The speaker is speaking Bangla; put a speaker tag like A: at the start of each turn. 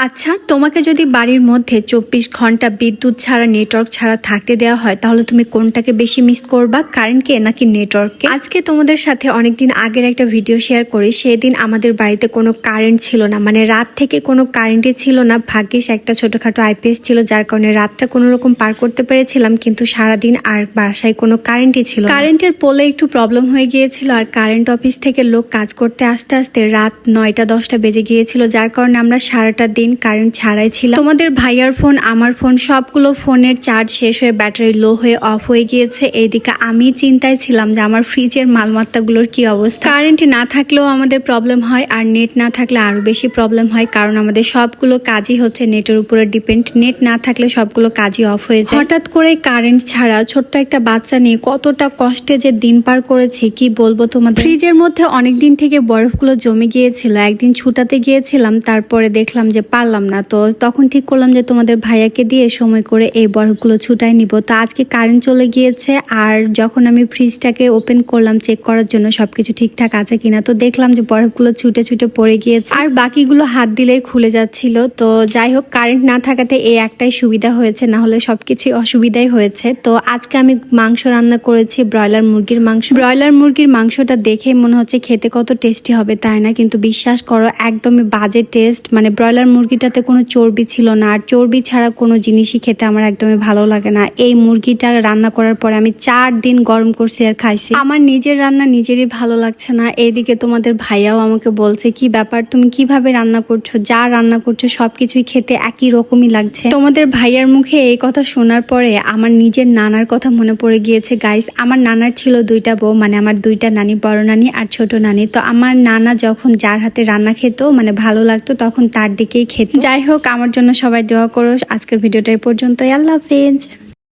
A: আচ্ছা, তোমাকে যদি বাড়ির মধ্যে ২৪ ঘন্টা বিদ্যুৎ ছাড়া নেটওয়ার্ক ছাড়া থাকতে দেওয়া হয় তাহলে তুমি কোনটাকে বেশি মিস করবা, কারেন্টকে নাকি নেটওয়ার্ককে? আজকে তোমাদের সাথে অনেকদিন আগের একটা ভিডিও শেয়ার করি। সেদিন আমাদের বাড়িতে কোনো কারেন্ট ছিল না, মানে রাত থেকে কোনো কারেন্টই ছিল না। ভাগ্যিস একটা ছোটখাটো আইপিএস ছিল, যার কারণে রাতটা কোনো রকম পার করতে পেরেছিলাম, কিন্তু সারাদিন আর বাসায় কোনো কারেন্টই ছিল না। কারেন্টের পোলে একটু প্রবলেম হয়ে গিয়েছিল, আর কারেন্ট অফিস থেকে লোক কাজ করতে আসতে আসতে রাত ৯টা-১০টা বেজে গিয়েছিল, যার কারণে আমরা সারাটা দিন কারেন্ট ছাড়াই ছিল। তোমাদের ভাইয়ার ফোন, আমার ফোন, সবগুলো ফোনের চার্জ শেষ হয়ে ব্যাটারি লো হয়ে অফ হয়ে গিয়েছে। এইদিকে আমি চিন্তায় ছিলাম যে আমার ফ্রিজের মালমাত্তাগুলোর কি অবস্থা। কারেন্ট না থাকলেও আমাদের প্রবলেম হয়, আর নেট না থাকলে আরো বেশি প্রবলেম হয়, কারণ আমাদের সবগুলো কাজই হচ্ছে নেটের উপরে ডিপেন্ড। নেট না থাকলে সবগুলো কাজই অফ হয়ে যায়। হঠাৎ করে কারেন্ট ছাড়া ছোট্ট একটা বাচ্চা নিয়ে কতটা কষ্টে যে দিন পার করেছি কি বলবো তোমাদের। ফ্রিজের মধ্যে অনেকদিন থেকে বরফগুলো জমে গিয়েছিল। একদিন ছুটাতে গিয়েছিলাম, তারপরে দেখলাম যে পারলাম না, তো তখন ঠিক করলাম যে তোমাদের ভাইয়াকে দিয়ে সময় করে এই বরফগুলো ছুটাই নিব। তো আজকে কারেন্ট চলে গিয়েছে, আর যখন আমি ফ্রিজটাকে ওপেন করলাম চেক করার জন্য সবকিছু ঠিকঠাক আছে কিনা, তো দেখলাম যে বরফগুলো ছুটে ছুটে পড়ে গিয়েছে, আর বাকিগুলো হাত দিলেই খুলে যাচ্ছিল। তো যাই হোক, কারেন্ট না থাকাতে এই একটাই সুবিধা হয়েছে, না হলে সবকিছু অসুবিধাই হয়েছে। তো আজকে আমি মাংস রান্না করেছি, ব্রয়লার মুরগির মাংস। ব্রয়লার মুরগির মাংসটা দেখে মনে হচ্ছে খেতে কত টেস্টি হবে, তাই না? কিন্তু বিশ্বাস করো, একদমই বাজে টেস্ট। মানে ব্রয়লার মুরগিটাতে কোনো চর্বি ছিল না, আর চর্বি ছাড়া কোনো জিনিসই খেতে আমার একদমই ভালো লাগে না। এই মুরগিটা রান্না করার পরে আমি 4 দিন গরম করছি আর খাইছি। আমার নিজের রান্না নিজেরই ভালো লাগছে না। এইদিকে তোমাদের ভাইয়াও আমাকে বলছে, কি ব্যাপার, তুমি কিভাবে রান্না করছো? যা রান্না করছো সবকিছুই খেতে একই রকমই লাগছে। তোমাদের ভাইয়ার মুখে এই কথা শোনার পরে আমার নিজের নানার কথা মনে পড়ে গিয়েছে। গাইস, আমার নানার ছিল 2টা বউ, মানে আমার 2টা নানি, বড় নানি আর ছোট নানি। তো আমার নানা যখন যার হাতে রান্না খেত, মানে ভালো লাগতো, তখন তার দিকেই খেত। যাই হোক, আমার জন্য সবাই দোয়া করো। আজকের ভিডিওটা এই পর্যন্তই। আল্লাহ হাফেজ।